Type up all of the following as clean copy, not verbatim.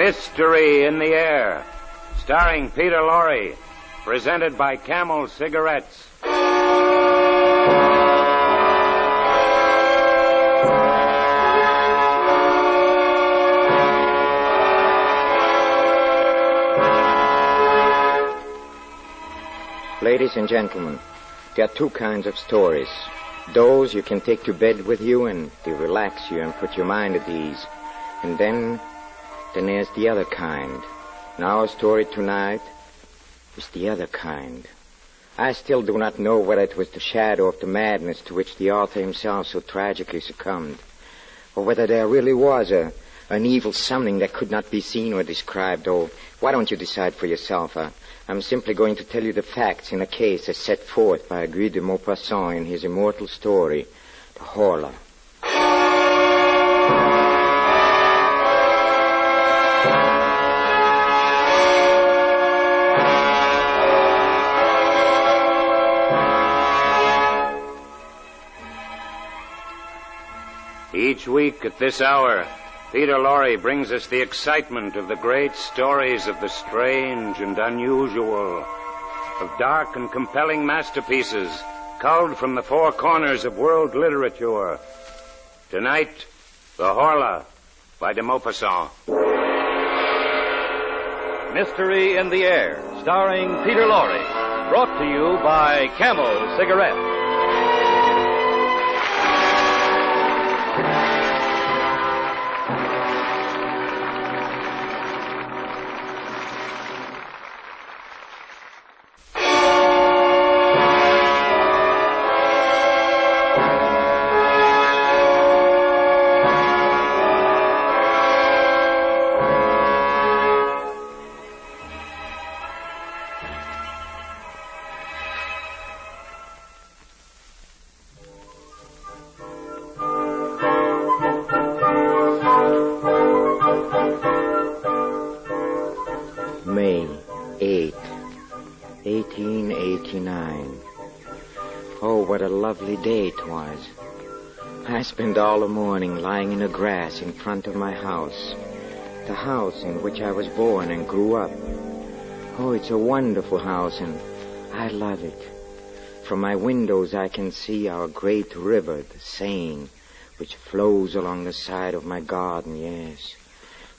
Mystery in the Air, starring Peter Lorre, presented by Camel Cigarettes. Ladies and gentlemen, there are two kinds of stories. Those you can take to bed with you and they relax you and put your mind at ease. And then there's the other kind. And our story tonight is the other kind. I still do not know whether it was the shadow of the madness to which the author himself so tragically succumbed, or whether there really was an evil something that could not be seen or described. Oh, why don't you decide for yourself? I'm simply going to tell you the facts in a case as set forth by deMaupassant in his immortal story, the Horla. Each week at this hour, Peter Lorre brings us the excitement of the great stories of the strange and unusual, of dark and compelling masterpieces culled from the four corners of world literature. Tonight, The Horla by deMaupassant. Mystery in the Air, starring Peter Lorre, brought to you by Camel Cigarettes. May 8, 1889. Oh, what a lovely day it was. I spent all the morning lying in the grass in front of my house, the house in which I was born and grew up. Oh, it's a wonderful house, and I love it. From my windows I can see our great river, the Seine, which flows along the side of my garden, yes.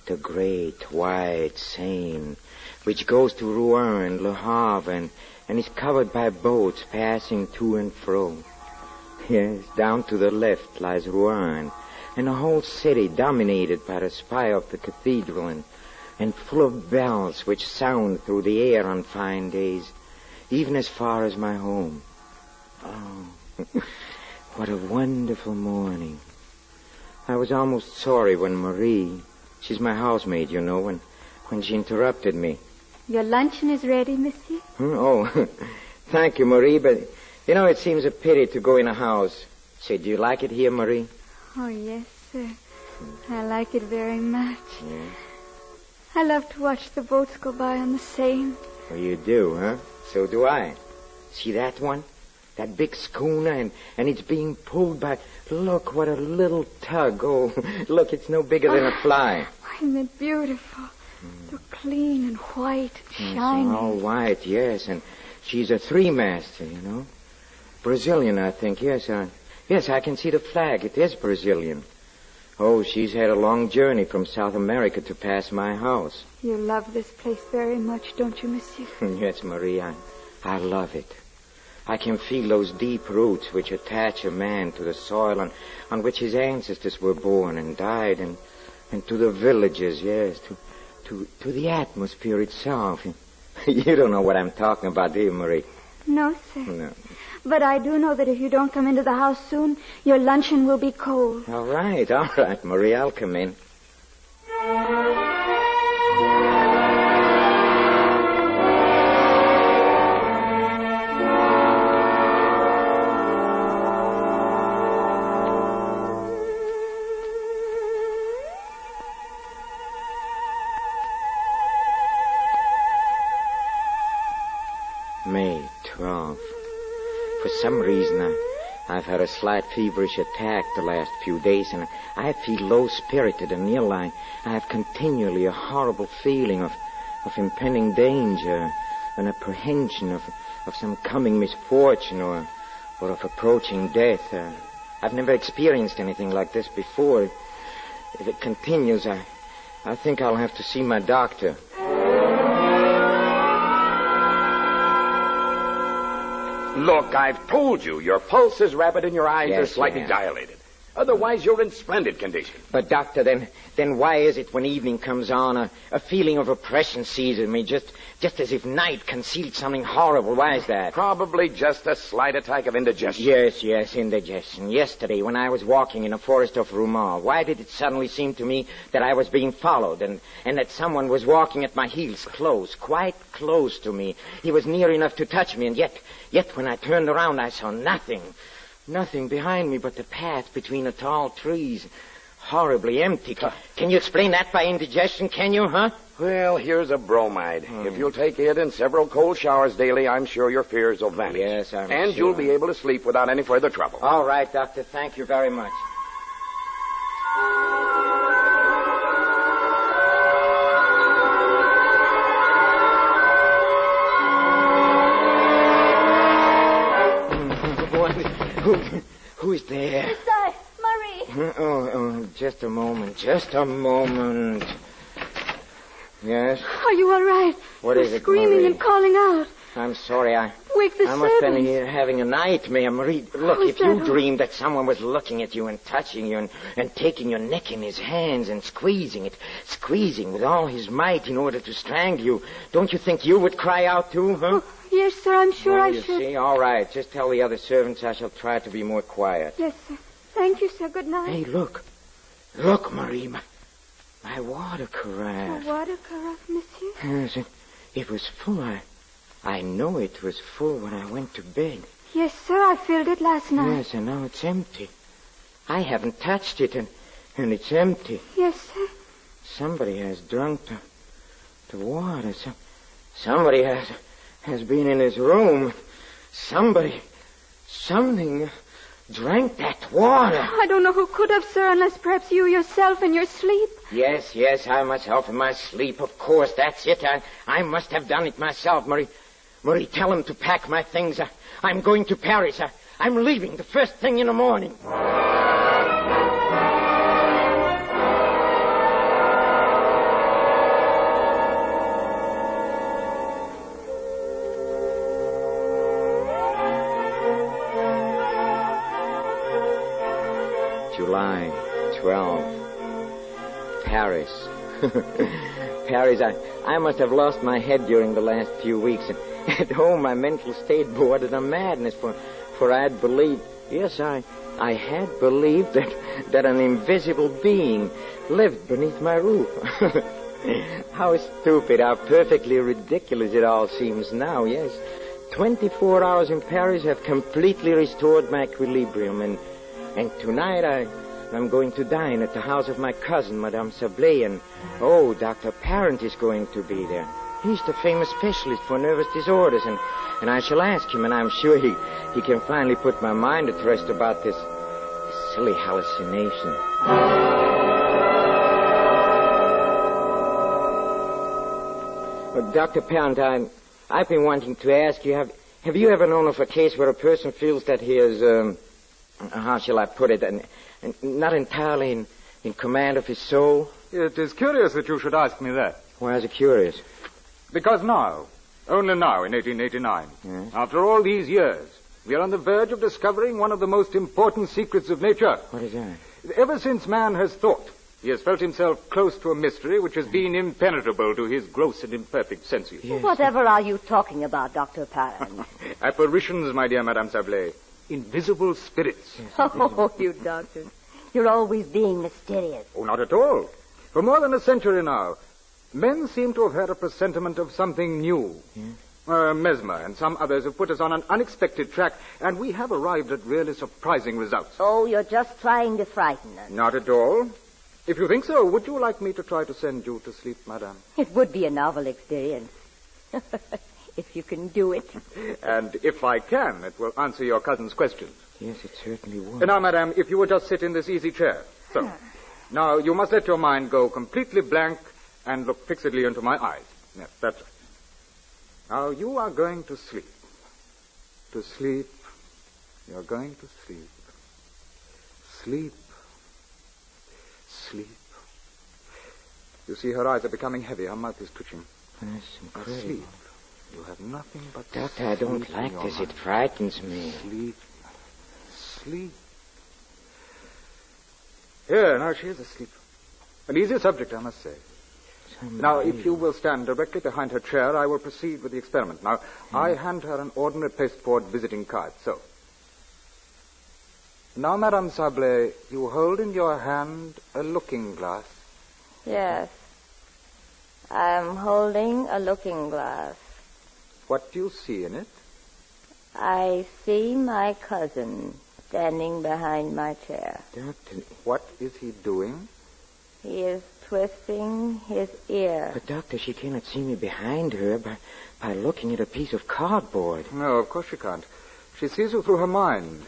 The great, wide Seine, which goes to Rouen and Le Havre and is covered by boats passing to and fro. Yes, down to the left lies Rouen, and the whole city dominated by the spire of the cathedral and full of bells which sound through the air on fine days, even as far as my home. Oh, what a wonderful morning. I was almost sorry when Marie, she's my housemaid, you know, when she interrupted me. Your luncheon is ready, monsieur? Oh, thank you, Marie, but, you know, it seems a pity to go in a house. Say, do you like it here, Marie? Oh, yes, sir. I like it very much. Yes. I love to watch the boats go by on the Seine. Oh, you do, huh? So do I. See that one? That big schooner, and it's being pulled by... Look, what a little tug. Oh, look, it's no bigger than a fly. Isn't it beautiful? So clean and white and shiny. It's all white, yes, and she's a three-master, you know. Brazilian, I think, yes. Yes, I can see the flag. It is Brazilian. Oh, she's had a long journey from South America to pass my house. You love this place very much, don't you, monsieur? Yes, Marie, I love it. I can feel those deep roots which attach a man to the soil on which his ancestors were born and died, and to the villages, yes, to the atmosphere itself. You don't know what I'm talking about, do you, Marie? No, sir. No. But I do know that if you don't come into the house soon, your luncheon will be cold. All right, Marie, I'll come in. May 12th. For some reason, I've had a slight feverish attack the last few days, and I feel low-spirited and ill. I have continually a horrible feeling of impending danger, an apprehension of some coming misfortune or of approaching death. I've never experienced anything like this before. If it continues, I think I'll have to see my doctor. Look, I've told you, your pulse is rapid and your eyes are slightly dilated. Otherwise, you're in splendid condition. But, Doctor, then why is it when evening comes on, a feeling of oppression seizes me, just as if night concealed something horrible? Why is that? Probably just a slight attack of indigestion. Yes, indigestion. Yesterday, when I was walking in a forest of Rumor, why did it suddenly seem to me that I was being followed and that someone was walking at my heels quite close to me? He was near enough to touch me, and yet when I turned around, I saw nothing. Nothing behind me but the path between the tall trees. Horribly empty. Can you explain that by indigestion, can you, huh? Well, here's a bromide. If you'll take it and several cold showers daily, I'm sure your fears will vanish. Yes, I'm sure. And you'll be able to sleep without any further trouble. All right, Doctor. Thank you very much. Who is there? It's I, Marie. Oh, just a moment. Yes? Are you all right? What is it, screaming Marie? and calling out. I'm sorry, Wake the I must have been servants. here having a nightmare, Marie. Look, Who's if you that? dreamed that someone was looking at you and touching you and taking your neck in his hands and squeezing with all his might in order to strangle you, don't you think you would cry out too, huh? Oh, yes, sir, I'm sure Well, I you should. see, all right. Just tell the other servants I shall try to be more quiet. Yes, sir. Thank you, sir. Good night. Hey, look. Look, Marie, my water carafe. A water carafe, monsieur? Yes, it was full. I know it was full when I went to bed. Yes, sir, I filled it last night. Yes, and now it's empty. I haven't touched it, and it's empty. Yes, sir. Somebody has drunk the water. Somebody has been in his room. Something drank that water. I don't know who could have, sir, unless perhaps you yourself in your sleep. Yes, I myself in my sleep. Of course, that's it. I must have done it myself, Marie. Marie, tell him to pack my things. I'm going to Paris. I'm leaving the first thing in the morning. July 12. Paris. Paris, I must have lost my head during the last few weeks. And at home, my mental state bordered on madness, for I had believed, yes, I had believed that an invisible being lived beneath my roof. How stupid, how perfectly ridiculous it all seems now, yes. 24 hours in Paris have completely restored my equilibrium, and tonight I'm going to dine at the house of my cousin, Madame Sablé, and, Dr. Parent is going to be there. He's the famous specialist for nervous disorders, and I shall ask him, and I'm sure he can finally put my mind at rest about this silly hallucination. Well, Dr. Parent, I've been wanting to ask you, have you ever known of a case where a person feels that he is, how shall I put it, and not entirely in command of his soul? It is curious that you should ask me that. Why is it curious? Because now, only now in 1889, after all these years, we are on the verge of discovering one of the most important secrets of nature. What is that? Ever since man has thought, he has felt himself close to a mystery which has been impenetrable to his gross and imperfect senses. Yes. Whatever are you talking about, Dr. Parent? Apparitions, my dear Madame Sablé. Invisible spirits. Oh, you doctors. You're always being mysterious. Oh, not at all. For more than a century now, men seem to have had a presentiment of something new. Mesmer and some others have put us on an unexpected track, and we have arrived at really surprising results. Oh, you're just trying to frighten us. Not at all. If you think so, would you like me to try to send you to sleep, madame? It would be a novel experience. If you can do it. And if I can, it will answer your cousin's questions. Yes, it certainly would. Now, madame, if you would just sit in this easy chair. So, now you must let your mind go completely blank and look fixedly into my eyes. Yes, that's right. Now, you are going to sleep. To sleep. You're going to sleep. Sleep. Sleep. You see, her eyes are becoming heavy. Her mouth is twitching. That's incredible. Sleep. You have nothing but Doctor, I don't like this. It frightens me. Sleep. Sleep. Here, now she is asleep. An easy subject, I must say. Now, if you will stand directly behind her chair, I will proceed with the experiment. Now, I hand her an ordinary pasteboard visiting card. So. Now, Madame Sablé, you hold in your hand a looking glass. Yes. I'm holding a looking glass. What do you see in it? I see my cousin standing behind my chair. Doctor... What is he doing? He is twisting his ear. But, Doctor, she cannot see me behind her by looking at a piece of cardboard. No, of course she can't. She sees you through her mind.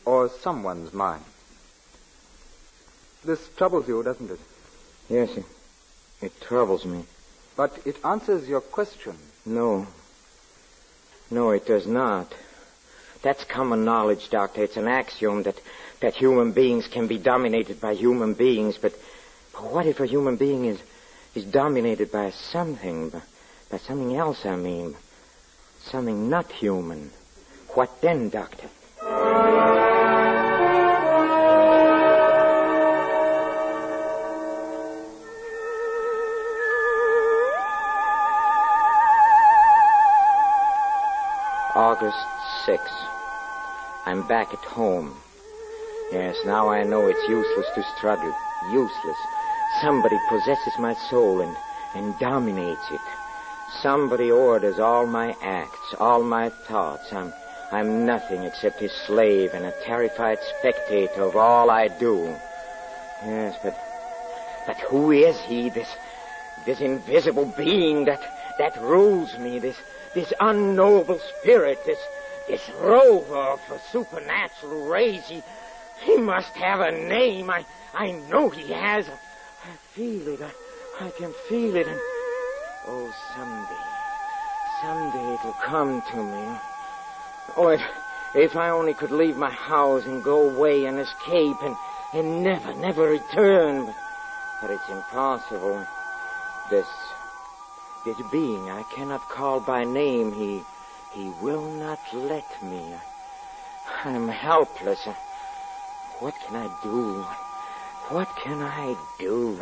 Or someone's mind. This troubles you, doesn't it? Yes, it troubles me. But it answers your question. No. No, it does not. That's common knowledge, Doctor. It's an axiom that human beings can be dominated by human beings. But what if a human being is dominated by something, by something else, I mean? Something not human. What then, Doctor? August 6th. I'm back at home. Yes, now I know it's useless to struggle. Useless. Somebody possesses my soul and dominates it. Somebody orders all my acts, all my thoughts. I'm nothing except his slave and a terrified spectator of all I do. Yes, but who is he, this invisible being that rules me, this unknowable spirit, this rover of a supernatural race? He must have a name. I know he has. I feel it. I can feel it. And oh, someday it'll come to me. Oh, if I only could leave my house and go away and escape and never return. But it's impossible. This being I cannot call by name, he will not let me. I'm helpless. What can I do? What can I do?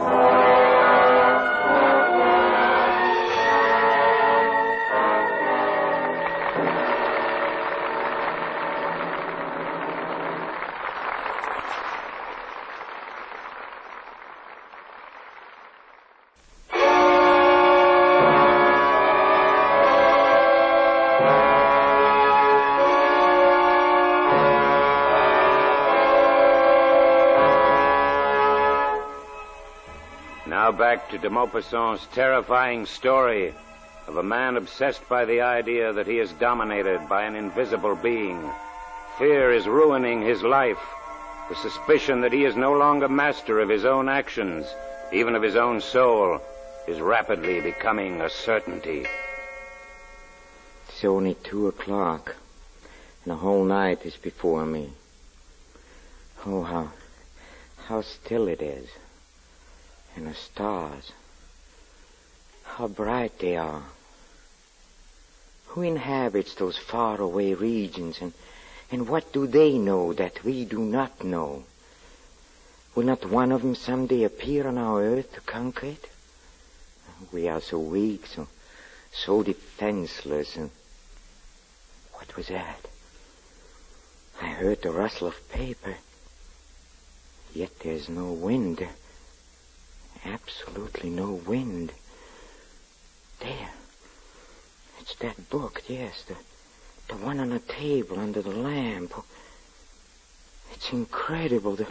Now back to deMaupassant's terrifying story of a man obsessed by the idea that he is dominated by an invisible being. Fear is ruining his life. The suspicion that he is no longer master of his own actions, even of his own soul, is rapidly becoming a certainty. It's only 2:00, and the whole night is before me. Oh, how still it is. And the stars, how bright they are. Who inhabits those faraway regions, and what do they know that we do not know? Will not one of them someday appear on our earth to conquer it? We are so weak, so defenseless. And what was that? I heard the rustle of paper, yet there's no wind. Absolutely no wind. There. It's that book, yes, the one on the table under the lamp. It's incredible. The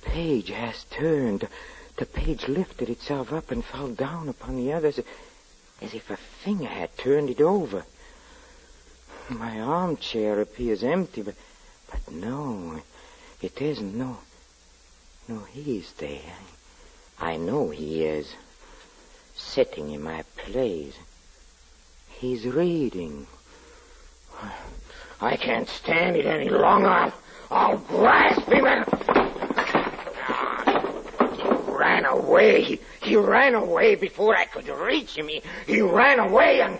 page has turned. The page lifted itself up and fell down upon the others as if a finger had turned it over. My armchair appears empty, but no, it isn't. No, he's there. I know he is. Sitting in my place. He's reading. I can't stand it any longer. I'll grasp him and... He ran away. He ran away before I could reach him. He ran away and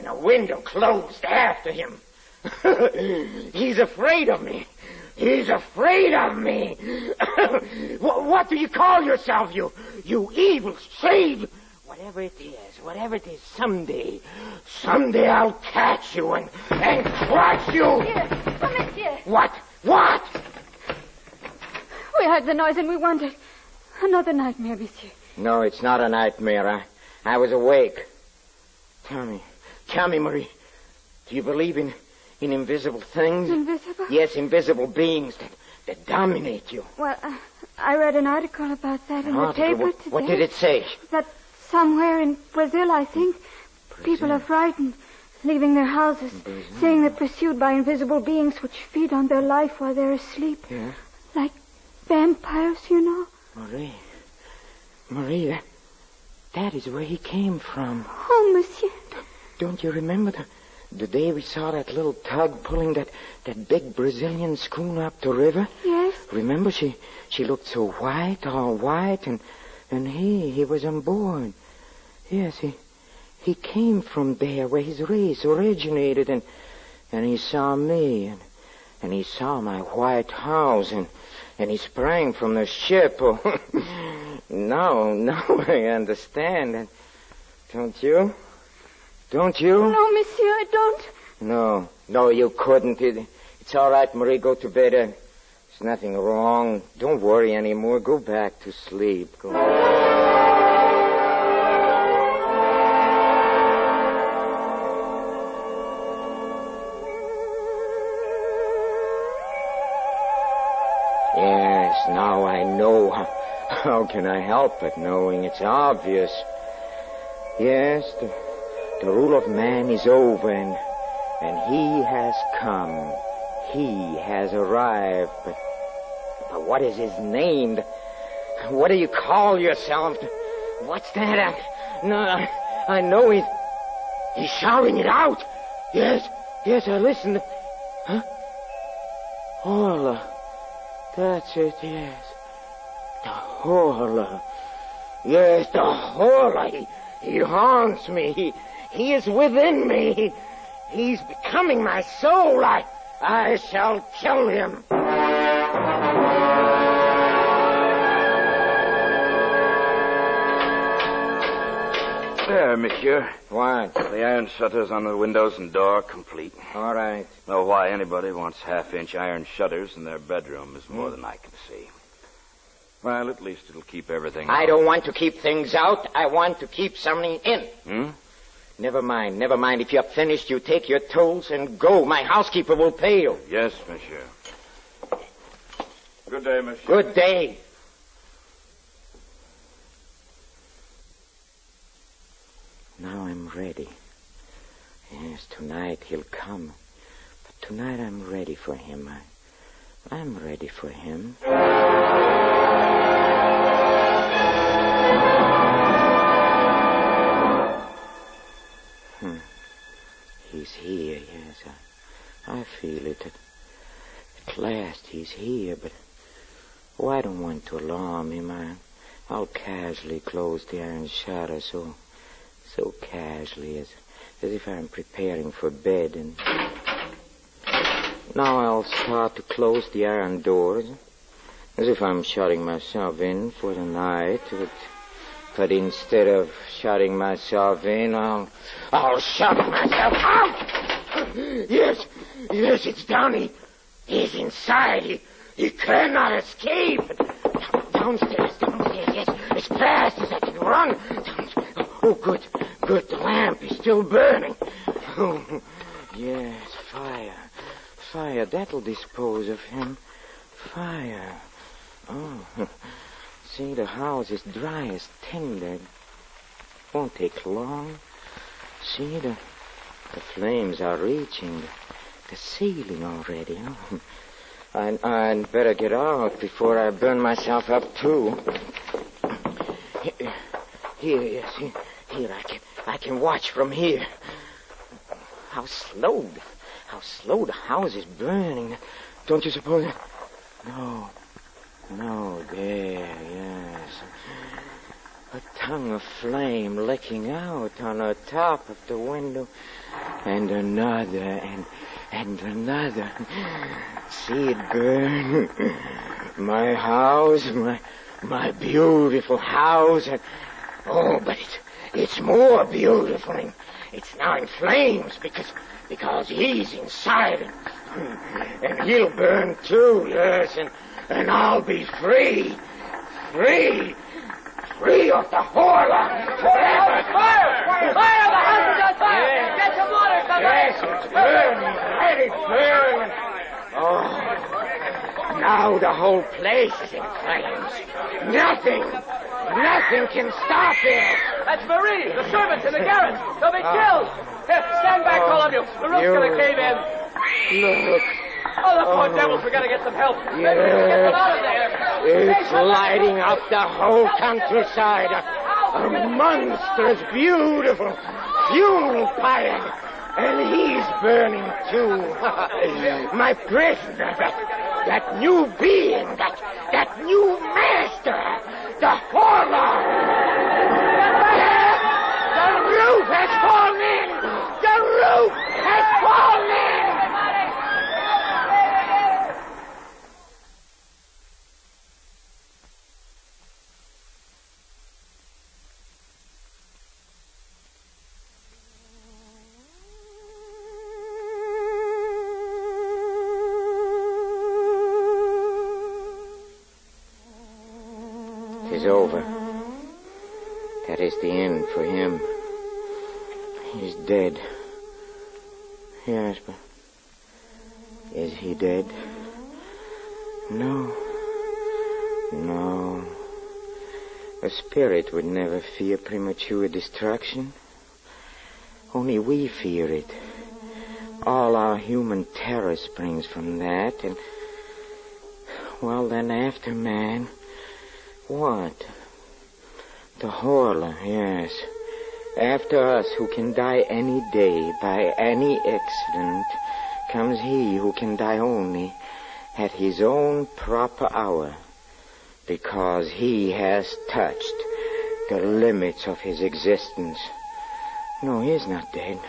the window closed after him. He's afraid of me. He's afraid of me. What do you call yourself, you evil shade? Whatever it is, someday I'll catch you and crush you. Monsieur, come here. What? We heard the noise and we wondered. Another nightmare, monsieur. No, it's not a nightmare. I was awake. Tell me, Marie, do you believe in invisible things? Invisible? Yes, invisible beings that dominate you. Well, I read an article about that in the paper today. What did it say? That somewhere in Brazil, I think, people are frightened, leaving their houses, saying they're pursued by invisible beings which feed on their life while they're asleep. Yeah? Like vampires, you know. Marie, that is where he came from. Oh, monsieur. Don't you remember the day we saw that little tug pulling that big Brazilian schooner up the river? Yes. Remember, she looked so white, all white, and he was on board. Yes, he came from there where his race originated, and he saw me, and he saw my white house, and he sprang from the ship. Oh, now I understand. Don't you? Don't you? No, monsieur, I don't. No, you couldn't. It's all right, Marie. Go to bed. There's nothing wrong. Don't worry anymore. Go back to sleep. Go. Yes, now I know. How can I help but knowing? It's obvious. Yes, the rule of man is over, and he has come. He has arrived. But what is his name? What do you call yourself? What's that? I know he's shouting it out. Yes, I listened. Huh? Horla. That's it, yes. The Horla. Yes, the Horla. He haunts me. He is within me. He's becoming my soul. I shall kill him. There, monsieur. What? The iron shutters on the windows and door complete. All right. Know why anybody wants half-inch iron shutters in their bedroom is more than I can see. Well, at least it'll keep everything I out. don't want to keep things out. I want to keep something in. Never mind. If you're finished, you take your tools and go. My housekeeper will pay you. Yes, monsieur. Good day, monsieur. Good day. Now I'm ready. Yes, tonight he'll come. But tonight I'm ready for him. I'm ready for him. He's here, yes. I feel it. At last he's here, but... Oh, I don't want to alarm him. I'll casually close the iron shutter so casually as if I'm preparing for bed. And now I'll start to close the iron doors as if I'm shutting myself in for the night. But instead of shutting myself in, I'll shut myself out. Yes, it's down. He's inside. He cannot escape. Downstairs, yes, as fast as I can run. Oh, good. The lamp is still burning. Oh, yes, fire. That'll dispose of him. Fire. Oh, see, the house is dry as tinder. Won't take long. See, the The flames are reaching the ceiling already. I'd better get out before I burn myself up, too. Here, I can watch from here. How slow the house is burning. Don't you suppose? No, there, yes. A tongue of flame licking out on the top of the window. And another, and another. See it burn. My house, my beautiful house. And, but it's more beautiful. And it's now in flames because he's inside. And he'll burn too, yes. And I'll be free. Free of the Horla forever. Fire! The house is on fire! Yes. Get some water, somebody! Yes, it's burning. Let it burn. Now the whole place is in flames. Nothing can stop it. That's Marie, the servants in the garage. They'll be killed. Here, stand back, all of you. The roof's going to cave in. Look. Oh, the poor devils, we got to get some help. Yes. Maybe we can get them out of there. It's lighting up the whole countryside. A monstrous, beautiful funeral pyre. And he's burning too. My prisoner, that new being, that new master, the Horla. The roof has fallen in. The roof has fallen in. Is over. That is the end for him. He's dead. Yes, but is he dead? No. A spirit would never fear premature destruction. Only we fear it. All our human terror springs from that, and well, then after man, what? The Horla, yes. After us, who can die any day by any accident, comes he who can die only at his own proper hour, because he has touched the limits of his existence. No, he is not dead.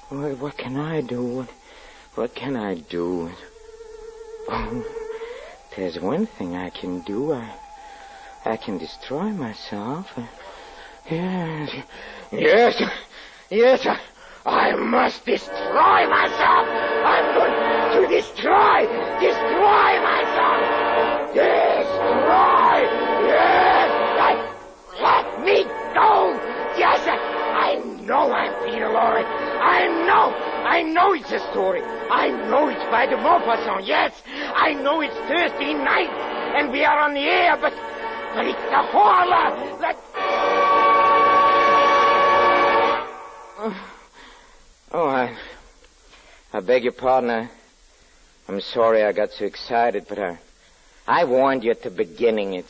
What can I do? What can I do? Oh, there's one thing I can do. I can destroy myself. Yes, I must destroy myself. I'm going to destroy myself. Destroy, yes, let me go. Yes, I know I'm Peter Lorre. I know it's a story. I know it's by deMaupassant, yes. I know it's Thursday night, and we are on the air, but it's the Horla. I beg your pardon. I'm sorry I got so excited, but I warned you at the beginning.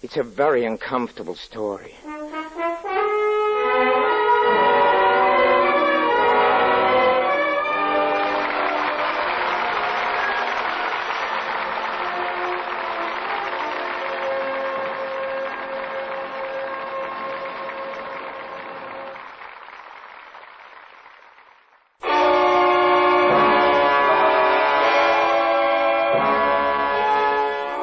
It's a very uncomfortable story.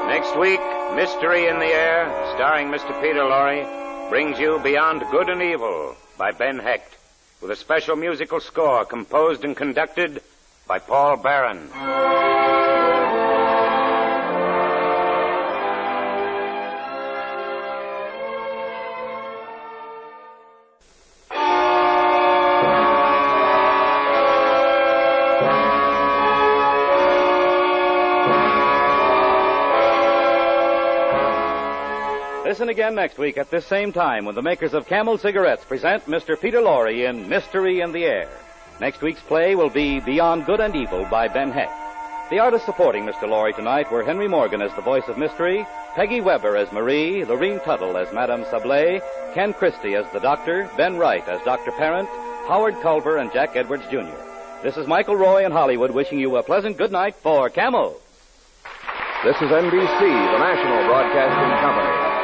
Next week, Mystery in the Air, starring Mr. Peter Lorre, brings you Beyond Good and Evil by Ben Hecht, with a special musical score composed and conducted by Paul Barron. Listen again next week at this same time when the makers of Camel cigarettes present Mr. Peter Lorre in Mystery in the Air. Next week's play will be Beyond Good and Evil by Ben Heck. The artists supporting Mr. Lorre tonight were Henry Morgan as the voice of mystery, Peggy Weber as Marie, Lorene Tuttle as Madame Sablé, Ken Christie as the Doctor, Ben Wright as Dr. Parent, Howard Culver and Jack Edwards, Jr. This is Michael Roy in Hollywood wishing you a pleasant good night for Camel. This is NBC, the national broadcasting company.